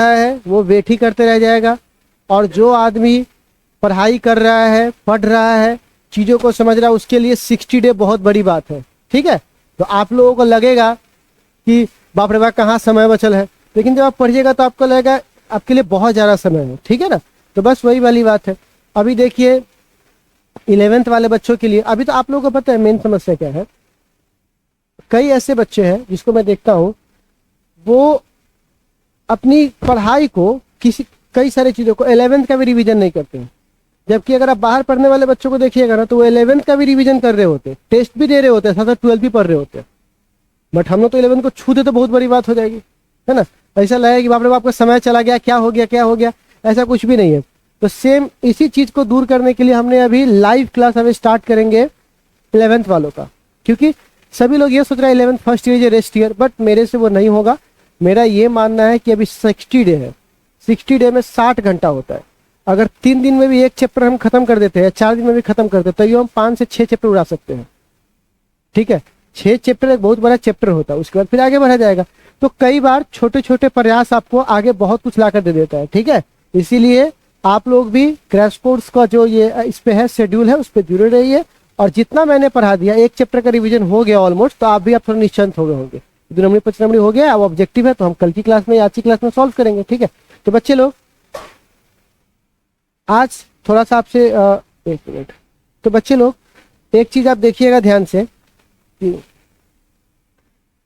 है वो वेट ही करते रह जाएगा, और जो आदमी पढ़ाई कर रहा है, पढ़ रहा है, चीज़ों को समझ रहा है, उसके लिए 60 डे बहुत बड़ी बात है। ठीक है, तो आप लोगों को लगेगा कि बाप रे बाप कहाँ समय बचल है, लेकिन जब आप पढ़िएगा तो आपको लगेगा आपके लिए बहुत ज़्यादा समय है। ठीक है ना, तो बस वही वाली बात है। अभी देखिए 11th वाले बच्चों के लिए, अभी तो आप लोगों को पता है मेन समस्या क्या है। कई ऐसे बच्चे हैं जिसको मैं देखता हूँ, वो अपनी पढ़ाई को कई सारी चीज़ों को 11th का भी रिवीजन नहीं करते हैं, जबकि अगर आप बाहर पढ़ने वाले बच्चों को देखिएगा ना तो वो 11th का भी रिवीजन कर रहे होते, टेस्ट भी दे रहे होते, साथ साथ 12th भी पढ़ रहे होते। बट हम लोग तो 11th को छू दे तो बहुत बड़ी बात हो जाएगी, है ना। ऐसा लगेगा कि बाप रे बाप का समय चला गया, क्या हो गया क्या हो गया, ऐसा कुछ भी नहीं है। तो सेम इसी चीज़ को दूर करने के लिए हमने अभी लाइव क्लास अभी स्टार्ट करेंगे 11th वालों का, क्योंकि सभी लोग ये सोच रहे हैं 11th फर्स्ट ईयर या रेस्ट ईयर, बट मेरे से वो नहीं होगा। मेरा ये मानना है कि अभी 60 डे है, 60 डे में 60 घंटा होता है। अगर 3 दिन में भी एक चैप्टर हम खत्म कर देते हैं, 4 दिन में भी खत्म कर देते हैं, तो हम 5 से 6 चैप्टर उड़ा सकते हैं। ठीक है, 6 चैप्टर एक बहुत बड़ा चैप्टर होता है, उसके बाद फिर आगे बढ़ा जाएगा। तो कई बार छोटे छोटे प्रयास आपको आगे बहुत कुछ ला कर दे देता है। ठीक है, इसीलिए आप लोग भी क्रैश कोर्स का जो ये इस पे है शेड्यूल है, उस पर जुड़े रहिए। और जितना मैंने पढ़ा दिया, एक चैप्टर का रिवीजन हो गया ऑलमोस्ट, तो आप भी आप थोड़ा निश्चिंत हो गए होंगे। 2 नंबर 5 नंबर हो गया, अब ऑब्जेक्टिव है तो हम कल की क्लास में, आज की क्लास में सॉल्व करेंगे। ठीक है, तो बच्चे लोग आज थोड़ा सा आपसे 1 मिनट, तो बच्चे लोग एक चीज आप देखिएगा ध्यान से कि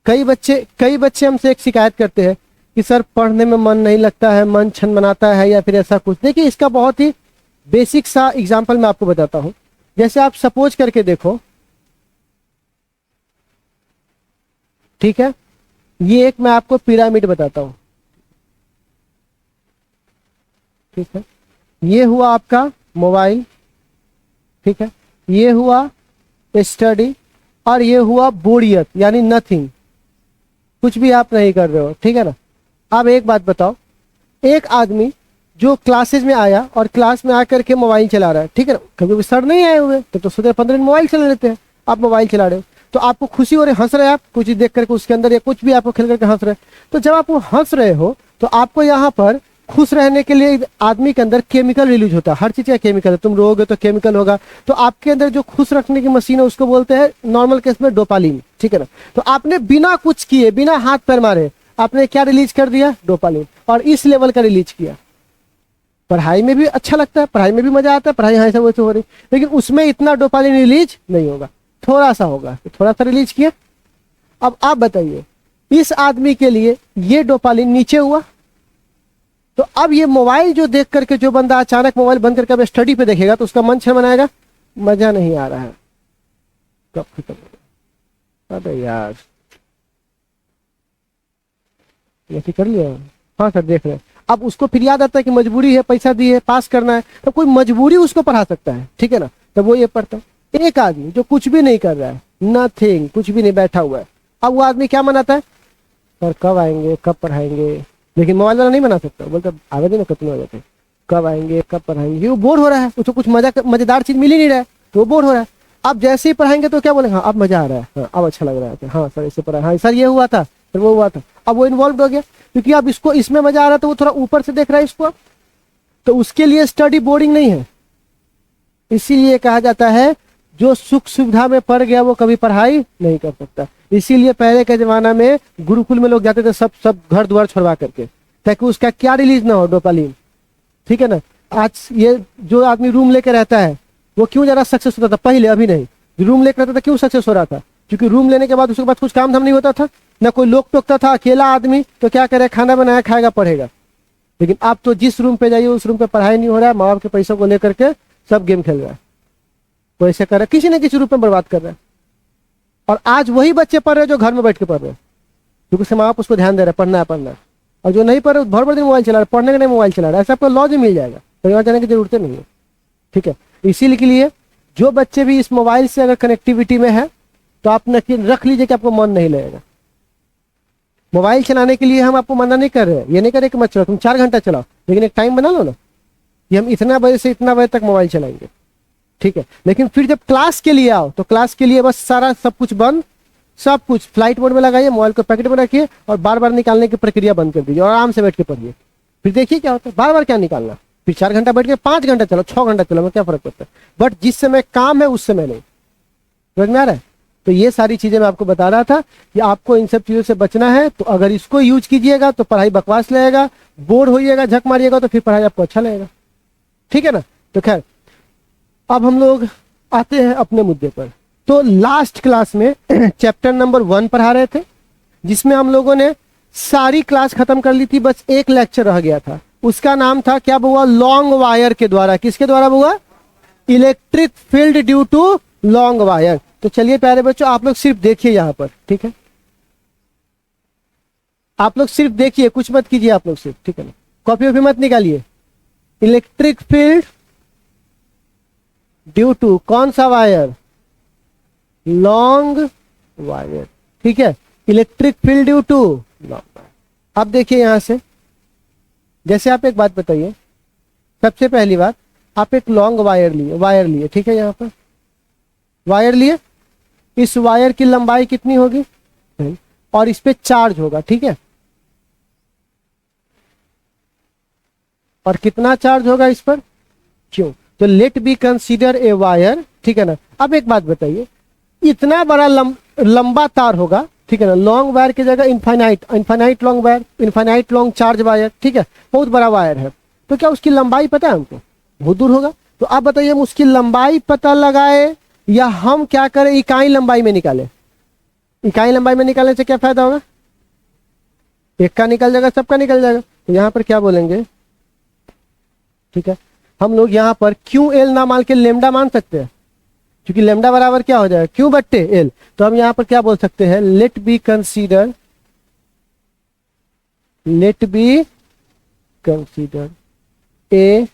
कई बच्चे हमसे एक शिकायत करते हैं कि सर पढ़ने में मन नहीं लगता है, मन छन बनाता है, या फिर ऐसा कुछ। देखिए इसका बहुत ही बेसिक सा एग्जांपल मैं आपको बताता हूं। जैसे आप सपोज करके देखो, ठीक है, ये एक मैं आपको पिरामिड बताता हूं। ठीक है, ये हुआ आपका मोबाइल, ठीक है, ये हुआ स्टडी, और ये हुआ बोरियत यानी नथिंग, कुछ भी आप नहीं कर रहे हो। ठीक है ना। अब एक बात बताओ, एक आदमी जो क्लासेस में आया और क्लास में आकर के मोबाइल चला रहा है, ठीक है ना, कभी सर नहीं आए हुए तो सोचे 15 मिनट मोबाइल चला लेते हैं। आप मोबाइल चला रहे हो तो आपको खुशी हो रही, हंस रहे हैं आप कुछ देख करके उसके अंदर, या कुछ भी आपको खेल करके हंस रहे हैं। तो जब आप वो हंस रहे हो तो आपको यहाँ पर खुश रहने के लिए आदमी के अंदर केमिकल रिलीज होता है, हर चीज का केमिकल है। तुम रोओगे तो केमिकल होगा, तो आपके अंदर जो खुश रखने की मशीन है उसको बोलते हैं नॉर्मल केस में डोपालिन। ठीक है ना। तो आपने बिना कुछ किए, बिना हाथ पैर मारे, आपने क्या रिलीज कर दिया? डोपालिन। और इस लेवल का रिलीज किया। पढ़ाई में भी अच्छा लगता है, पढ़ाई में भी मजा आता है, पढ़ाई हाँ ऐसा वैसे हो रही, लेकिन उसमें इतना डोपालिन रिलीज नहीं होगा, थोड़ा सा होगा, थोड़ा सा रिलीज किया। अब आप बताइए, इस आदमी के लिए ये डोपालिन नीचे हुआ, तो अब ये मोबाइल जो देख करके जो बंदा अचानक मोबाइल बंद करके अब स्टडी पे देखेगा तो उसका मन छन बनाएगा, मजा नहीं आ रहा है, कब खत्म होगा? अरे यार ये कर लिया, हाँ सर देख रहे हैं। अब उसको फिर याद आता है कि मजबूरी है, पैसा दी है, पास करना है, तो कोई मजबूरी उसको पढ़ा सकता है, ठीक है ना, तब वो ये पढ़ता है। एक आदमी जो कुछ भी नहीं कर रहा है, नथिंग, कुछ भी नहीं, बैठा हुआ है, अब वो आदमी क्या मनाता है? सर कब आएंगे, कब पढ़ाएंगे। लेकिन मोबाइल वाला नहीं बना सकता, बोलता आवेदन कितने हो जाते, कब आएंगे कब पढ़ाएंगे। वो बोर हो रहा है, उसको कुछ मजेदार चीज मिल ही नहीं रहा है, तो वो बोर हो रहा है। अब जैसे ही पढ़ाएंगे तो क्या बोलेंगे? हाँ अब मजा आ रहा है, हाँ अब अच्छा लग रहा है, हाँ सर इससे पढ़ा, हाँ सर ये हुआ था, फिर वो हुआ था। अब वो इन्वॉल्व हो गया, क्योंकि अब इसको इसमें मजा आ रहा है तो वो थोड़ा ऊपर से देख रहा है इसको, तो उसके लिए स्टडी बोरिंग नहीं है। इसीलिए कहा जाता है जो सुख सुविधा में पड़ गया वो कभी पढ़ाई नहीं कर सकता। इसीलिए पहले के जमाना में गुरुकुल में लोग जाते थे सब घर द्वार छोड़वा करके, ताकि उसका क्या रिलीज ना हो? डोपालिन। ठीक है ना। आज ये जो आदमी रूम लेके रहता है वो क्यों ज्यादा सक्सेस होता था पहले, अभी नहीं। रूम लेकर रहता था क्यों सक्सेस हो रहा था? क्योंकि रूम लेने के बाद उसके बाद कुछ काम धाम नहीं होता था, ना कोई लोग टोकता था, अकेला आदमी, तो क्या करे, खाना बनाया खाएगा पढ़ेगा। लेकिन अब तो जिस रूम पे जाइए उस रूम पे पढ़ाई नहीं हो रहा है, माँ बाप के पैसों को लेकर के सब गेम खेल रहा है, कोई ऐसे कर रहा है, किसी न किसी रूप में बर्बाद कर रहा है। और आज वही बच्चे पढ़ रहे हैं जो घर में बैठ के पढ़ रहे हैं, क्योंकि उसके माँ बाप उसको ध्यान दे रहे हैं, पढ़ना है पढ़ना है। और जो नहीं पढ़ रहे भर भर दिन मोबाइल चला रहे, पढ़ने के नहीं मोबाइल चला रहा है, ऐसा आपको लॉज में मिल जाएगा, कहीं और जाने की जरूरत नहीं है। ठीक है, इसीलिए के लिए जो बच्चे भी इस मोबाइल से अगर कनेक्टिविटी में है तो आप रख लीजिए कि आपको मन नहीं लगेगा। मोबाइल चलाने के लिए हम आपको मना नहीं कर रहे हैं, ये नहीं कर रहे कि मत चलाओ, तुम 4 घंटा चलाओ, लेकिन एक टाइम बना लो ना कि हम इतना बजे से इतना बजे तक मोबाइल चलाएंगे। ठीक है, लेकिन फिर जब क्लास के लिए आओ तो क्लास के लिए बस सारा सब कुछ बंद, सब कुछ फ्लाइट मोड में लगाइए, मोबाइल को पैकेट में रखिए और बार बार निकालने की प्रक्रिया बंद कर दीजिए और आराम से बैठ के पढ़िए। फिर देखिए क्या होता है, बार बार क्या निकालना, फिर 4 घंटा बैठ के 5 घंटा चलो, 6 घंटा चलो, मैं क्या फर्क पड़ता है, बट जिस समय काम है उस समय नहीं। समझ में आ रहा है? तो ये सारी चीजें मैं आपको बता रहा था कि आपको इन सब चीजों से बचना है। तो अगर इसको यूज कीजिएगा तो पढ़ाई बकवास लगेगा, बोर होइएगा, झक मारिएगा, तो फिर पढ़ाई आपको अच्छा लगेगा। ठीक है ना? तो खैर अब हम लोग आते हैं अपने मुद्दे पर। तो लास्ट क्लास में चैप्टर नंबर 1 पढ़ा रहे थे, जिसमें हम लोगों ने सारी क्लास खत्म कर ली थी, बस एक लेक्चर रह गया था। उसका नाम था क्या बुआ? लॉन्ग वायर के द्वारा। किसके द्वारा बुआ? Electric field due to long wire. तो चलिए प्यारे बच्चों, आप लोग सिर्फ देखिए यहां पर, ठीक है? आप लोग सिर्फ देखिए, कुछ मत कीजिए आप लोग सिर्फ, ठीक है ना? कॉपी वॉपी मत निकालिए। इलेक्ट्रिक फील्ड ड्यू टू कौन सा वायर? Long wire. ठीक है, electric field due to long wire. अब देखिए यहां से, जैसे आप एक बात बताइए, सबसे पहली बात, आप एक लॉन्ग वायर लिए, ठीक है? यहां पर वायर लिए, इस वायर की लंबाई कितनी होगी? और इस पे चार्ज होगा, ठीक है? और कितना चार्ज होगा इस पर? क्यों? तो let be consider a wire, ठीक है ना? अब एक बात बताइए, इतना बड़ा लंबा तार होगा, ठीक है ना? लॉन्ग वायर की जगह infinite long wire, infinite long charge wire, ठीक है? बहुत बड़ा वायर है, तो क्या उसकी लंबाई पता है हमको? बहुत दूर होगा। तो आप बताइए, हम उसकी लंबाई पता लगाए या हम क्या करें, इकाई लंबाई में निकाले? इकाई लंबाई में निकालने से क्या फायदा होगा? एक का निकल जाएगा, सबका निकल जाएगा। तो यहां पर क्या बोलेंगे, ठीक है, हम लोग यहां पर क्यू एल ना मान के लेमडा मान सकते हैं, क्योंकि लेमडा बराबर क्या हो जाएगा? क्यू बट्टे एल। तो हम यहां पर क्या बोल सकते हैं? Let be consider a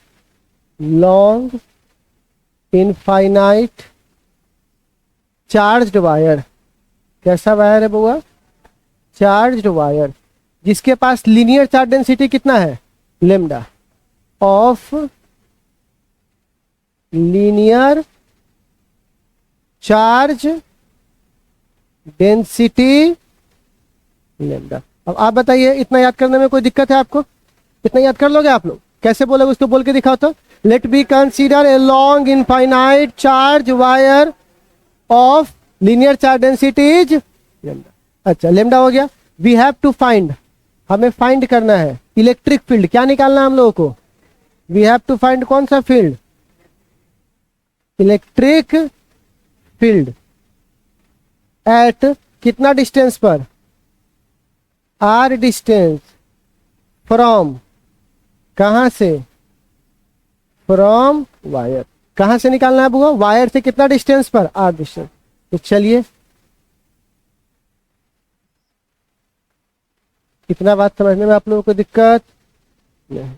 long infinite charged wire. कैसा वायर है बुआ? चार्ज्ड वायर, जिसके पास लीनियर चार्ज डेंसिटी कितना है? Lambda of linear charge density lambda. अब आप बताइए, इतना याद करने में कोई दिक्कत है आपको? इतना याद कर लोगे आप लोग? कैसे बोलोगे उसको? बोल के दिखाओ तो। Let be consider a long infinite charge wire of linear charge density is lambda. अच्छा, लेमडा हो गया। वी हैव टू फाइंड, हमें फाइंड करना है इलेक्ट्रिक फील्ड। क्या निकालना है हम लोगों को? वी हैव टू फाइंड कौन सा फील्ड? इलेक्ट्रिक फील्ड एट कितना डिस्टेंस पर? आर डिस्टेंस फ्रॉम, कहां से? From wire. कहां से निकालना है बुआ? वायर से कितना डिस्टेंस पर? R distance. तो चलिए, इतना बात समझने में आप लोगों को दिक्कत नहीं?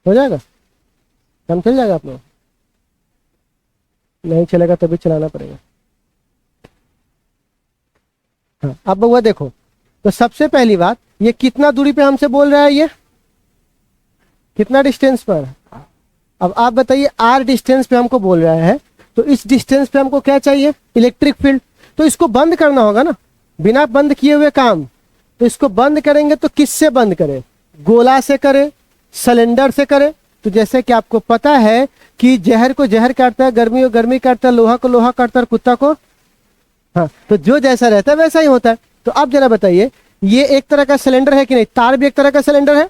हो जाएगा, काम चल जाएगा आप लोग? नहीं चलेगा तभी चलाना पड़ेगा। हाँ, अब बउआ देखो, तो सबसे पहली बात, ये कितना दूरी पे हमसे बोल रहा है? ये कितना डिस्टेंस पर? अब आप बताइए, आर डिस्टेंस पे हमको बोल रहा है, तो इस डिस्टेंस पे हमको क्या चाहिए? Electric field. तो इसको बंद करना होगा ना, बिना बंद किए हुए काम। तो इसको बंद करेंगे तो किससे बंद करें? गोला से करें, सिलेंडर से करें। तो जैसे कि आपको पता है कि जहर को जहर काटता है, गर्मी को गर्मी काटता है, लोहा को लोहा काटता है, कुत्ता को, हाँ, तो जो जैसा रहता है वैसा ही होता है। तो आप जरा बताइए, ये एक तरह का सिलेंडर है कि नहीं? तार भी एक तरह का सिलेंडर है।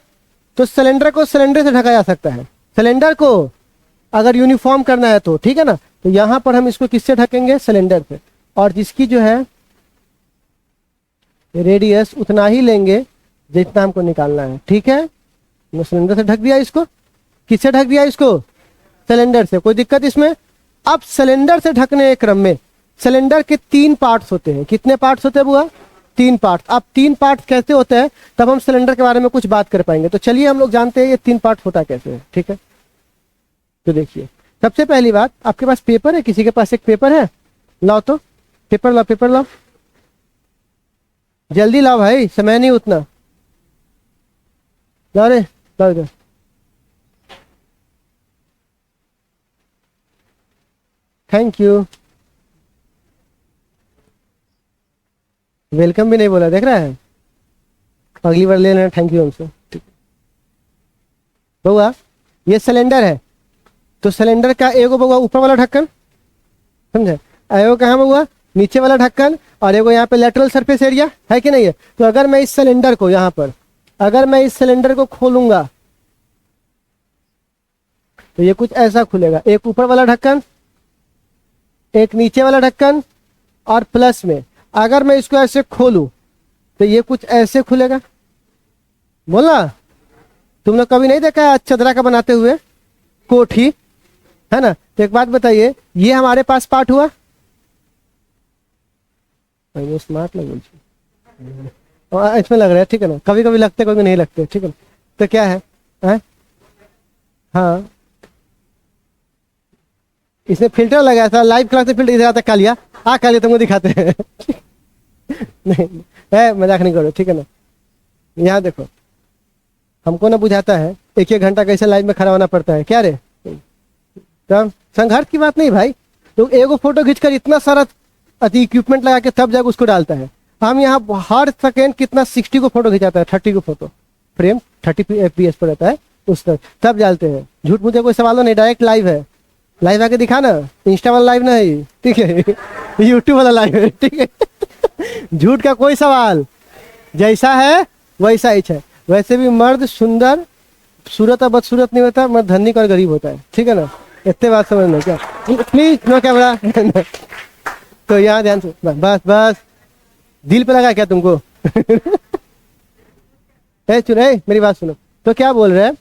तो सिलेंडर को सिलेंडर से ढका जा सकता है, सिलेंडर को अगर यूनिफॉर्म करना है तो, ठीक है ना? तो यहां पर हम इसको किससे ढकेंगे? सिलेंडर से। और जिसकी जो है रेडियस उतना ही लेंगे जितना हमको निकालना है, ठीक है? मैं सिलेंडर से ढक दिया इसको। किससे ढक दिया इसको? सिलेंडर से। कोई दिक्कत इसमें? अब सिलेंडर से ढकने के क्रम में सिलेंडर के 3 पार्ट्स होते हैं। कितने पार्ट्स होते हैं बुआ? 3 पार्ट। अब 3 पार्ट कैसे होते हैं, तब हम सिलेंडर के बारे में कुछ बात कर पाएंगे। तो चलिए हम लोग जानते हैं ये 3 पार्ट होता कैसे है, ठीक है? तो देखिए, सबसे पहली बात, आपके पास पेपर है? किसी के पास एक पेपर है? लाओ तो, पेपर लाओ, पेपर लाओ, जल्दी लाओ भाई, समय नहीं उतना। लाओ रे, लाओ इधर। Thank you. वेलकम भी नहीं बोला, देख रहा है। अगली बार ले लेना, थैंक यू हमसे। ठीक है बउआ, ये सिलेंडर है, तो सिलेंडर का एगो बउआ ऊपर वाला ढक्कन, समझे, एगो कहाँ बउआ नीचे वाला ढक्कन, और एगो यहाँ पे लेटरल सरफेस एरिया है कि नहीं है। तो अगर मैं इस सिलेंडर को यहाँ पर, अगर मैं इस सिलेंडर को खोलूंगा तो ये कुछ ऐसा खुलेगा, एक ऊपर वाला ढक्कन, एक नीचे वाला ढक्कन, और प्लस में अगर मैं इसको ऐसे खोलूं तो ये कुछ ऐसे खुलेगा। बोला, तुम लोग कभी नहीं देखा है चदरा का बनाते हुए कोठी, है ना। तो एक बात बताइए, ये हमारे पास पार्ट हुआ, स्मार्ट लग इसमें लग रहा है, ठीक है ना। कभी कभी लगते, कभी नहीं लगते, ठीक है। तो क्या है, हाँ इसमें फिल्टर लगाया था, लाइव क्लास में फिल्टर इधर आता कालिया, कालिया तुमको दिखाते हैं नहीं है, मजाक नहीं करो, ठीक है ना। यहाँ देखो, हमको ना बुझाता है एक एक घंटा कैसे लाइव में खड़ा होना पड़ता है, क्या रे। तब संघर्ष की बात नहीं भाई, तो एगो फोटो खींचकर इतना सारा अति इक्विपमेंट लगा के तब जाकर उसको डालता है। हम यहाँ हर सेकेंड कितना 60 को फोटो खिंचाता है, 30 को फोटो फ्रेम 30 FPS पर रहता है, उस तब डालते हैं। झूठ मुझे कोई सवाल नहीं, डायरेक्ट लाइव है, लाइव आके दिखा ना, इंस्टा वाला लाइव नहीं, ठीक है यूट्यूब वाला लाइव है, ठीक है झूठ का कोई सवाल, जैसा है वैसा ही है। वैसे भी मर्द सुंदर सूरत और बदसूरत नहीं होता, मर्द धनिक और गरीब होता है, ठीक है ना। इतने बात समझना, क्या प्लीज नो कैमरा तो यहाँ ध्यान से, बस बस दिल पे लगा क्या तुमको चुने मेरी बात सुनो। तो क्या बोल रहे हैं,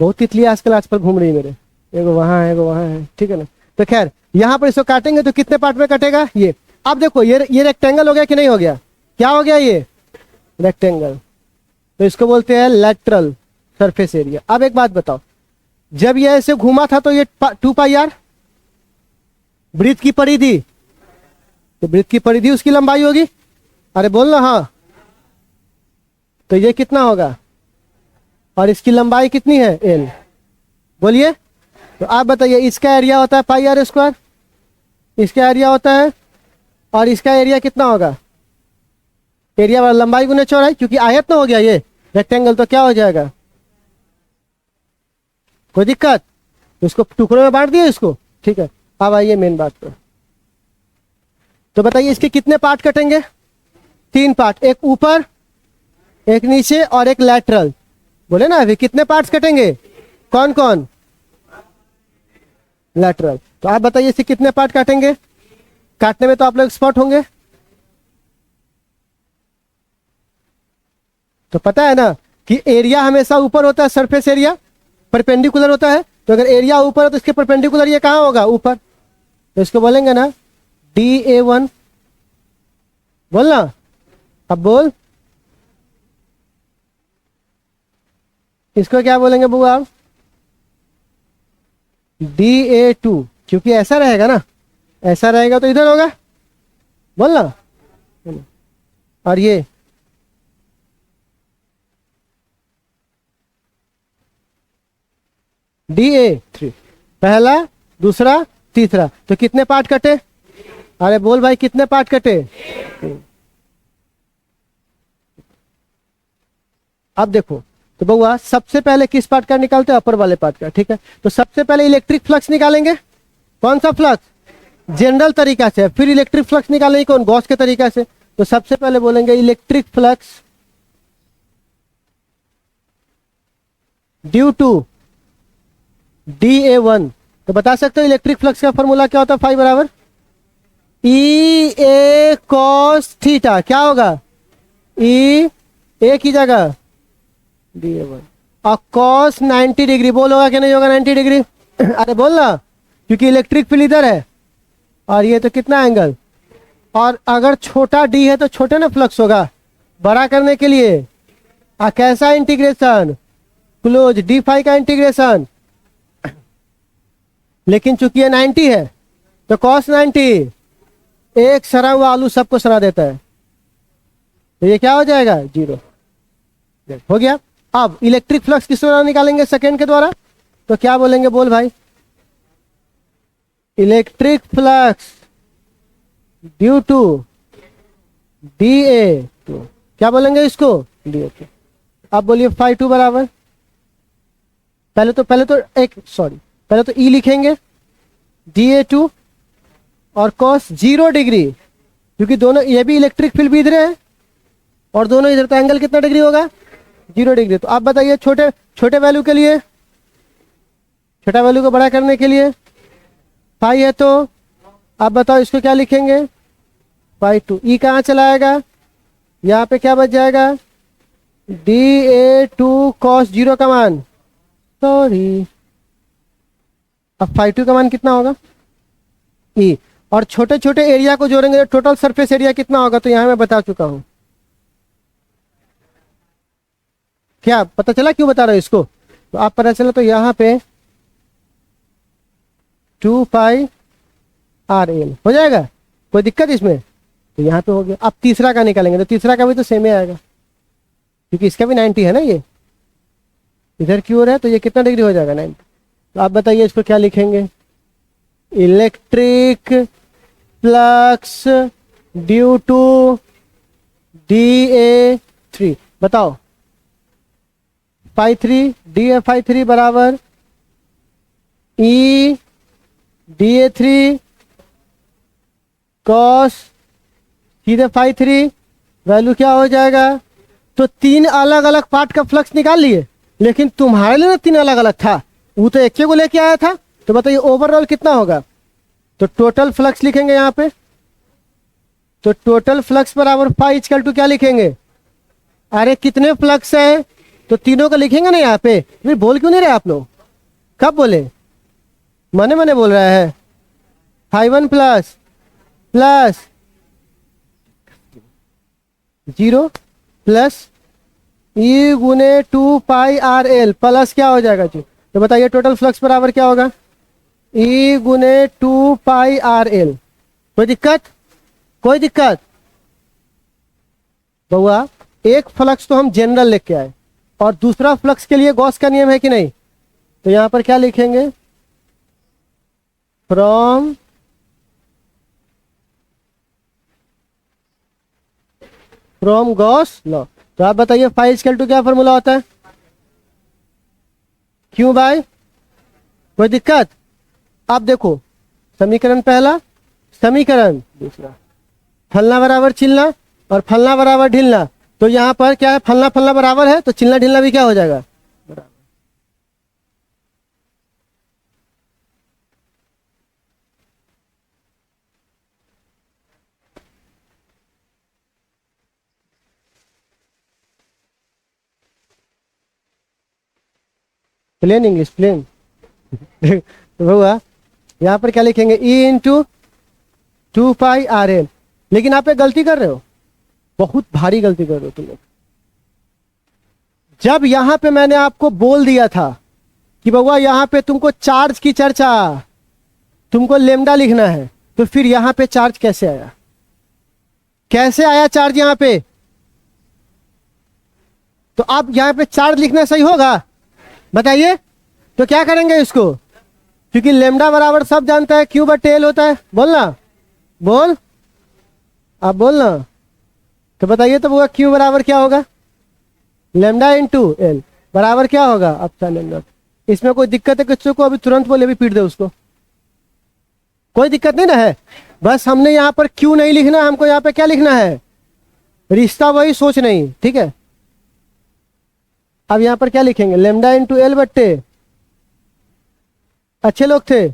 बहुत तितली आजकल आसपास घूम रही है मेरे, एगो वहां है, एगो वहां है, ठीक है ना। तो खैर यहाँ पर इसको काटेंगे तो कितने पार्ट में कटेगा ये। अब देखो ये रेक्टेंगल हो गया कि नहीं हो गया, क्या हो गया ये रेक्टेंगल, तो इसको बोलते हैं लेटरल सरफेस एरिया। अब एक बात बताओ, जब ये ऐसे घूमा था तो ये 2 पाई आर वृत्त की परिधि, तो वृत्त की परिधि उसकी लंबाई होगी, अरे बोल ना हाँ। तो ये कितना होगा, और इसकी लंबाई कितनी है एल, बोलिए। तो आप बताइए, इसका एरिया होता है पाई आर स्क्वायर, इसका एरिया होता है, और इसका एरिया कितना होगा, एरिया वाला लंबाई गुने चौड़ाई, क्योंकि आयत ना हो गया ये रेक्टेंगल, तो क्या हो जाएगा, कोई दिक्कत, तो इसको टुकड़ों में बांट दिए इसको, ठीक है। अब आइए मेन बात पर, तो बताइए इसके कितने पार्ट कटेंगे, 3 पार्ट, एक ऊपर, एक नीचे और एक लैटरल। बोले ना अभी कितने पार्ट्स कटेंगे, कौन कौन, लैटरल। तो आप बताइए इसके कितने पार्ट काटेंगे, काटने में तो आप लोग एक्सपर्ट होंगे। तो पता है ना कि एरिया हमेशा ऊपर होता है, सरफेस एरिया परपेंडिकुलर होता है, तो अगर एरिया ऊपर है तो इसके परपेंडिकुलर ये कहां होगा, ऊपर, तो इसको बोलेंगे ना DA1, बोलना, अब बोल, इसको क्या बोलेंगे बुआ, DA2, क्योंकि ऐसा रहेगा ना, ऐसा रहेगा तो इधर होगा, बोलना। और ये DA3, पहला दूसरा तीसरा, तो कितने पार्ट कटे, अरे बोल भाई कितने पार्ट कटे। अब देखो, तो बउआ सबसे पहले किस पार्ट का निकालते हैं, अपर वाले पार्ट का, ठीक है। तो सबसे पहले इलेक्ट्रिक फ्लक्स निकालेंगे, कौन सा फ्लक्स, जनरल तरीका से, फिर इलेक्ट्रिक फ्लक्स निकालेंगे कौन, गॉस के तरीका से। तो सबसे पहले बोलेंगे electric flux due to DA1। तो बता सकते हो इलेक्ट्रिक फ्लक्स का फॉर्मूला क्या होता है, फाई बराबर EA cos थीटा, क्या होगा, E की जगह DA1, और cos 90 डिग्री, बोल होगा कि नहीं होगा 90 डिग्री अरे बोल ना, क्योंकि इलेक्ट्रिक फील्ड इधर है, और ये तो कितना एंगल, और अगर छोटा d है तो छोटे ना फ्लक्स होगा, बड़ा करने के लिए कैसा इंटीग्रेशन, क्लोज डी फाई का इंटीग्रेशन, लेकिन चूंकि ये 90 है तो cos 90 एक सरा हुआ आलू सबको सरा देता है, तो ये क्या हो जाएगा, 0 हो गया। अब इलेक्ट्रिक फ्लक्स किस द्वारा निकालेंगे, सेकेंड के द्वारा, तो क्या बोलेंगे, बोल भाई, electric flux due to DA2, क्या बोलेंगे इसको, DA2। आप बोलिए phi2 बराबर, पहले तो E लिखेंगे DA2 और cos 0 डिग्री, क्योंकि दोनों ये भी इलेक्ट्रिक फील्ड भी इधर है और दोनों इधर, तो एंगल कितना डिग्री होगा, 0 डिग्री। तो आप बताइए छोटे छोटे वैल्यू के लिए, छोटा वैल्यू को बड़ा करने के लिए फाई है, तो आप बताओ इसको क्या लिखेंगे, phi2। E कहाँ चला आएगा, यहाँ पे क्या बच जाएगा, DA2 cos 0 का मान, सॉरी, अब phi2 का मान कितना होगा, E। और छोटे छोटे एरिया को जोड़ेंगे तो टोटल सरफेस एरिया कितना होगा, तो यहाँ मैं बता चुका हूं। क्या पता चला क्यों बता रहा हूं इसको, तो आप पता चला, तो यहाँ पे 2 पाई RL हो जाएगा, कोई दिक्कत इसमें, तो यहाँ पे हो गया। अब तीसरा का निकालेंगे तो तीसरा का भी तो सेम ही आएगा, क्योंकि इसका भी 90 है ना, ये इधर की ओर है, तो ये कितना डिग्री हो जाएगा, 90। तो आप बताइए इसको क्या लिखेंगे, electric flux due to DA3, बताओ phi3 DA3 बराबर E DA3 cos सीधे phi3, वैल्यू क्या हो जाएगा, तो तीन अलग अलग पार्ट का फ्लक्स निकाल लिए, लेकिन तुम्हारे लिए ना तीन अलग अलग था, वो तो एक को लेके आया था। तो बताइए ओवरऑल कितना होगा, तो टोटल फ्लक्स लिखेंगे यहाँ पे, तो टोटल फ्लक्स बराबर फाई इक्वल टू क्या लिखेंगे, अरे कितने फ्लक्स है, तो तीनों का लिखेंगे ना यहाँ पे। फिर बोल क्यों नहीं रहे आप लोग, कब बोले, मने मने बोल रहा है, phi1 प्लस 0 प्लस E गुने 2 पाई RL प्लस क्या हो जाएगा जी, तो बताइए टोटल फ्लक्स बराबर क्या होगा, E गुने 2 पाई RL। कोई दिक्कत, कोई दिक्कत बउआ, एक फ्लक्स तो हम जनरल लेके आए और दूसरा फ्लक्स के लिए गॉस का नियम है कि नहीं, तो यहां पर क्या लिखेंगे, फ्रॉम गॉस लॉ। तो आप बताइए फाई इक्वल टू क्या फॉर्मूला होता है, क्यों भाई, कोई दिक्कत। आप देखो समीकरण पहला, समीकरण दूसरा, फलना बराबर चिलना और फलना बराबर ढिलना, तो यहाँ पर क्या है, फलना फलना बराबर है, तो चिलना ढिलना भी क्या हो जाएगा बराबर। प्लेन इंग्लिश प्लेन तो हुआ, यहाँ पर क्या लिखेंगे, E इंटू 2 पाई RL। लेकिन आप एक गलती कर रहे हो, बहुत भारी गलती कर रहे हो तुम लोग। जब यहां पे मैंने आपको बोल दिया था कि बउआ यहां पे तुमको चार्ज की चर्चा, तुमको लेमडा लिखना है, तो फिर यहां पे चार्ज कैसे आया, कैसे आया चार्ज यहां पे, तो अब यहां पे चार्ज लिखना सही होगा, बताइए। तो क्या करेंगे इसको, क्योंकि लेमडा बराबर सब जानता है क्यू बटे एल होता है, बोलना बोल, आप बोलना, तो बताइए तो वो क्यू बराबर क्या होगा, लेमडा इंटू एल बराबर क्या होगा, अब चलेंगे। इसमें कोई दिक्कत है किसी को, अभी तुरंत बोले भी पीट दे उसको, कोई दिक्कत नहीं ना है। बस हमने यहाँ पर क्यू नहीं लिखना, हमको यहाँ पे क्या लिखना है, रिश्ता वही सोच नहीं, ठीक है। अब यहाँ पर क्या लिखेंगे, लेमडा इंटू एल बट्टे, अच्छे लोग थे,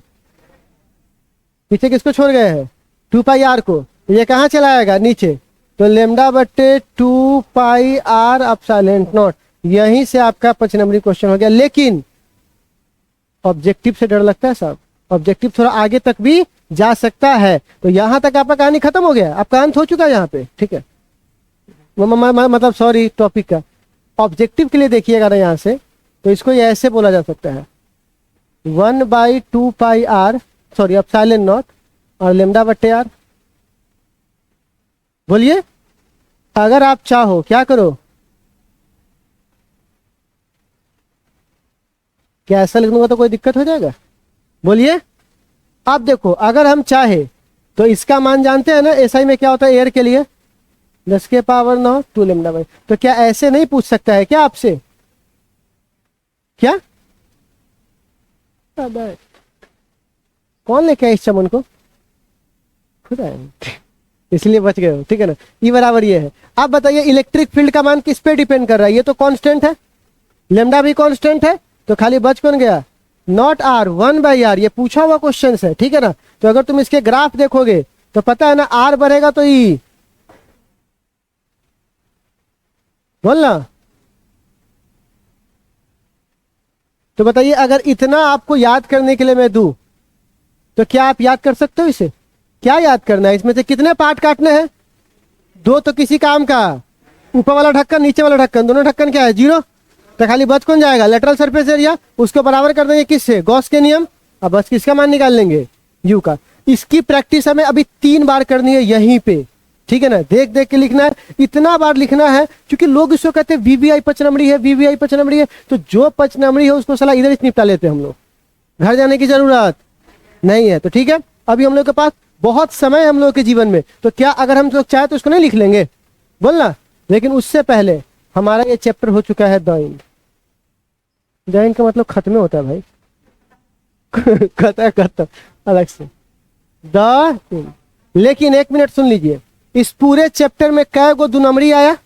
पीछे किसको छोड़ गए हैं, 2 पाई आर को, ये कहाँ चला आएगा नीचे, तो लेमडा बट्टे 2 पाई आर एप्सिलॉन नॉट। यहीं से आपका 5 नंबरी क्वेश्चन हो गया। लेकिन ऑब्जेक्टिव से डर लगता है साहब, ऑब्जेक्टिव थोड़ा आगे तक भी जा सकता है। तो यहां तक आपका कहानी खत्म हो गया, आपका अंत हो चुका है यहाँ पे, ठीक है। मतलब सॉरी, टॉपिक का ऑब्जेक्टिव के लिए देखिएगा ना यहाँ से, तो इसको ये ऐसे बोला जा सकता है, 1/2 पाई आर, सॉरी एप्सिलॉन नॉट और लेमडा बट्टे आर। बोलिए, अगर आप चाहो क्या करो, क्या ऐसा लिखूंगा तो कोई दिक्कत हो जाएगा, बोलिए। आप देखो, अगर हम चाहे तो इसका मान जानते हैं ना, एसआई में क्या होता है एयर के लिए, 10 के पावर 9 2 लेमडा बाई। तो क्या ऐसे नहीं पूछ सकता है क्या आपसे? क्या अबे, कौन लेके आया इस चमन को? खुद आया, इसलिए बच गए हो, ठीक है ना। ई बराबर ये है। आप बताइए इलेक्ट्रिक फील्ड का मान किस पे डिपेंड कर रहा है? ये तो कांस्टेंट है, लेमडा भी कांस्टेंट है, तो खाली बच कौन गया? Not R, 1/r। ये पूछा हुआ क्वेश्चन है, ठीक है ना। तो अगर तुम इसके ग्राफ देखोगे तो पता है ना, आर बढ़ेगा तो ई, बोलना। तो बताइए अगर इतना आपको याद करने के लिए मैं दूं तो क्या आप याद कर सकते हो इसे? क्या याद करना है? इसमें से कितने पार्ट काटने हैं? 2 तो किसी काम का, ऊपर वाला ढक्कन नीचे वाला ढक्कन, दोनों ढक्कन क्या है? 0। तो खाली बच कौन जाएगा? Lateral surface area. उसको बराबर कर देंगे किससे? गॉस के नियम। अब बस किसका मान निकाल लेंगे? यू का। इसकी प्रैक्टिस हमें अभी 3 बार करनी है यहीं पे, ठीक है ना। देख देख के लिखना है, इतना बार लिखना है क्योंकि लोग इसको कहते हैं वीवीआई पचनमड़ी है, वीवीआई पचनमड़ी है। तो जो पचनमड़ी है उसको सलाह इधर ही निपटा लेते हैं हम लोग, घर जाने की जरूरत नहीं है। तो ठीक है, अभी हम लोग के पास बहुत समय है हम लोग के जीवन में, तो क्या अगर हम लोग चाहे तो उसको नहीं लिख लेंगे? बोलना। लेकिन उससे पहले हमारा ये चैप्टर हो चुका है द एंड। द एंड का मतलब खत्म होता है भाई खत्म अलग से द एंड। लेकिन एक मिनट सुन लीजिए, इस पूरे चैप्टर में कै गो दुनमड़ी आया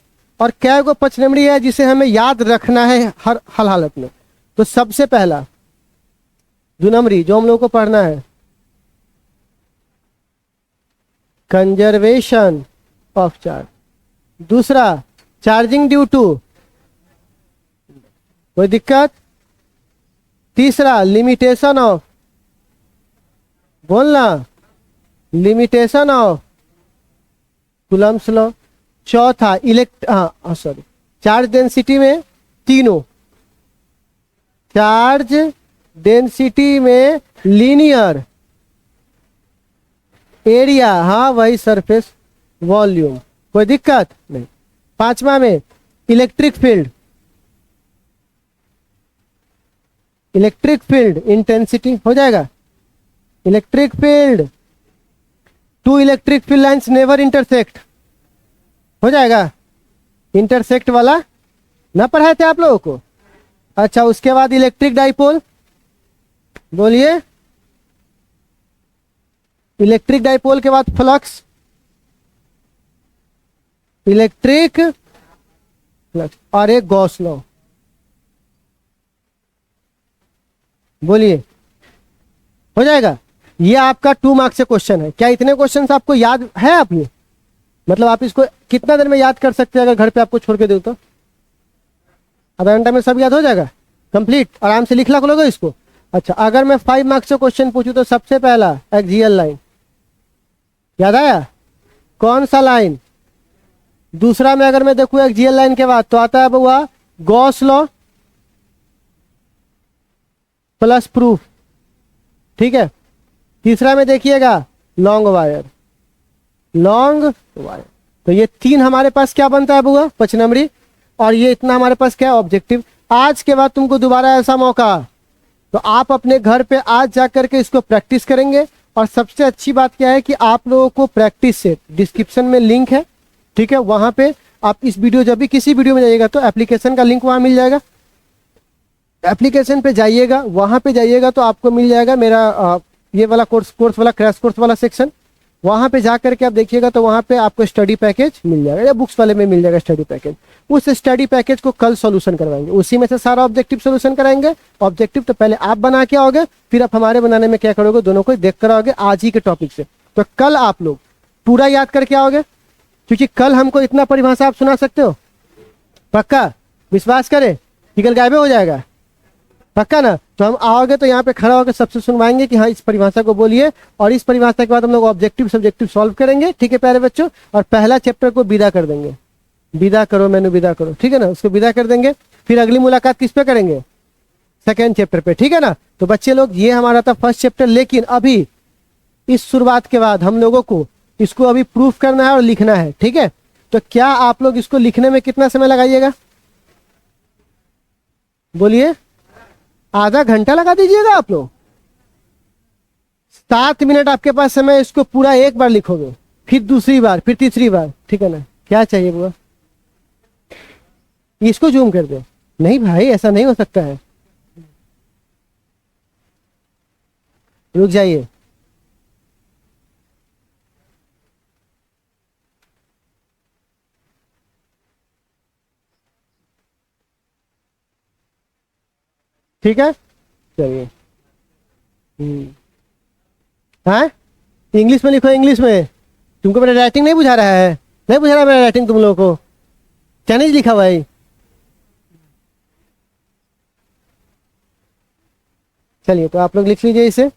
और कै गो पचनमड़ी आया जिसे हमें याद रखना है हर हालत में। तो सबसे पहला दुनमड़ी जो हम लोग को पढ़ना है, कंजर्वेशन ऑफ चार्ज। दूसरा, चार्जिंग ड्यू टू, कोई दिक्कत? तीसरा, लिमिटेशन ऑफ, बोलना, लिमिटेशन ऑफ कूलम्ब्स लॉ। चौथा, चार्ज डेंसिटी में तीनों, चार्ज डेंसिटी में लीनियर एरिया, हाँ वही सरफेस वॉल्यूम, कोई दिक्कत नहीं। पांचवा में electric field, electric field intensity हो जाएगा। Electric field, 2 electric field lines never intersect, हो जाएगा। इंटरसेक्ट वाला ना पढ़ाए थे आप लोगों को? अच्छा, उसके बाद इलेक्ट्रिक डाइपोल, बोलिए। इलेक्ट्रिक डाइपोल के बाद फ्लक्स, इलेक्ट्रिक फ्लक्स, और एक गॉस लॉ, बोलिए। हो जाएगा। ये आपका 2 मार्क्स से क्वेश्चन है। क्या इतने क्वेश्चन आपको याद है? आप ये मतलब आप इसको कितना देर में याद कर सकते हैं? अगर घर पे आपको छोड़ के दो तो आधा घंटा में सब याद हो जाएगा कंप्लीट, आराम से लिख ला लोगे इसको। अच्छा, अगर मैं 5 मार्क्स से क्वेश्चन पूछूं तो सबसे पहला एक्सियल लाइन, याद आया? कौन सा लाइन? दूसरा में अगर मैं देखूं एक्सियल लाइन के बाद तो आता है बुआ गॉस लॉ प्लस प्रूफ, ठीक है। तीसरा में देखिएगा लॉन्ग वायर, लॉन्ग वायर। तो ये 3 हमारे पास क्या बनता है बुआ? पचनमड़ी। और ये इतना हमारे पास क्या है? ऑब्जेक्टिव। आज के बाद तुमको दोबारा ऐसा मौका तो आप अपने घर पे आज जा करके इसको प्रैक्टिस करेंगे। और सबसे अच्छी बात क्या है कि आप लोगों को प्रैक्टिस सेट डिस्क्रिप्शन में लिंक है, ठीक है। वहां पे आप इस वीडियो, जब भी किसी वीडियो में जाइएगा तो एप्लीकेशन का लिंक वहां मिल जाएगा। एप्लीकेशन पे जाइएगा, वहां पे जाइएगा तो आपको मिल जाएगा मेरा ये वाला कोर्स वाला क्रैश कोर्स वाला सेक्शन। वहां पे जा करके आप देखिएगा तो वहां पे आपको स्टडी पैकेज मिल जाएगा, या बुक्स वाले में मिल जाएगा स्टडी पैकेज। उस स्टडी पैकेज को कल सॉल्यूशन करवाएंगे, उसी में से सारा ऑब्जेक्टिव सॉल्यूशन कराएंगे। ऑब्जेक्टिव तो पहले आप बना के आओगे, फिर आप हमारे बनाने में क्या करोगे? दोनों को देख कर आओगे आज ही के टॉपिक से। तो कल आप लोग पूरा याद करके आओगे, क्योंकि कल हमको इतना परिभाषा आप सुना सकते हो। पक्का? विश्वास करें कि कल गायब हो जाएगा? पक्का ना? तो हम आओगे तो यहाँ पे खड़ा होकर सबसे सुनवाएंगे कि हाँ इस परिभाषा को बोलिए, और इस परिभाषा के बाद हम लोग ऑब्जेक्टिव सब्जेक्टिव सॉल्व करेंगे, ठीक है प्यारे बच्चों। और पहला चैप्टर को विदा कर देंगे, विदा करो मैंने विदा करो, ठीक है ना, उसको विदा कर देंगे। फिर अगली मुलाकात किस पे करेंगे? सेकेंड चैप्टर पे, ठीक है ना। तो बच्चे लोग ये हमारा था फर्स्ट चैप्टर, लेकिन अभी इस शुरुआत के बाद हम लोगों को इसको अभी प्रूफ करना है और लिखना है, ठीक है। तो क्या आप लोग इसको लिखने में कितना समय लगाइएगा? बोलिए। आधा घंटा लगा दीजिएगा आप लोग। 7 मिनट आपके पास समय, इसको पूरा एक बार लिखोगे, फिर दूसरी बार, फिर तीसरी बार, ठीक है ना। क्या चाहिए बुआ? इसको जूम कर दो। नहीं भाई, ऐसा नहीं हो सकता है। रुक जाइए। ठीक है, चलिए। हाँ, इंग्लिश में लिखो, इंग्लिश में। तुमको मेरा राइटिंग नहीं बुझा रहा है? नहीं बुझा रहा मेरा राइटिंग तुम लोगों को? चाइनीज लिखा हुआ है। चलिए, तो आप लोग लिख लीजिए इसे।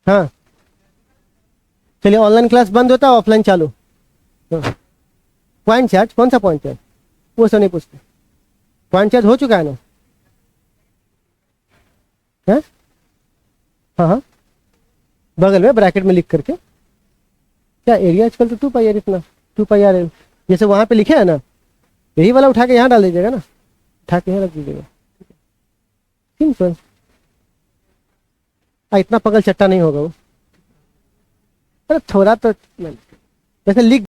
हाँ, चलिए। ऑनलाइन क्लास बंद होता है, ऑफलाइन चालू। हाँ। Point charge? कौन सा पॉइंट चार्ज? वो सब नहीं पूछते। पॉइंट चार्ज हो चुका है ना? है? हाँ हाँ, बगल में ब्रैकेट में लिख करके। क्या एरिया आजकल तो 2 पाई आर, इतना 2 पाई आर जैसे वहां पे लिखे है ना, यही वाला उठा के यहाँ डाल दीजिएगा ना, उठा के यहाँ रख दीजिएगा। सिंपल। इतना पगल चट्टा नहीं होगा वो। अरे थोड़ा तो वैसे लिख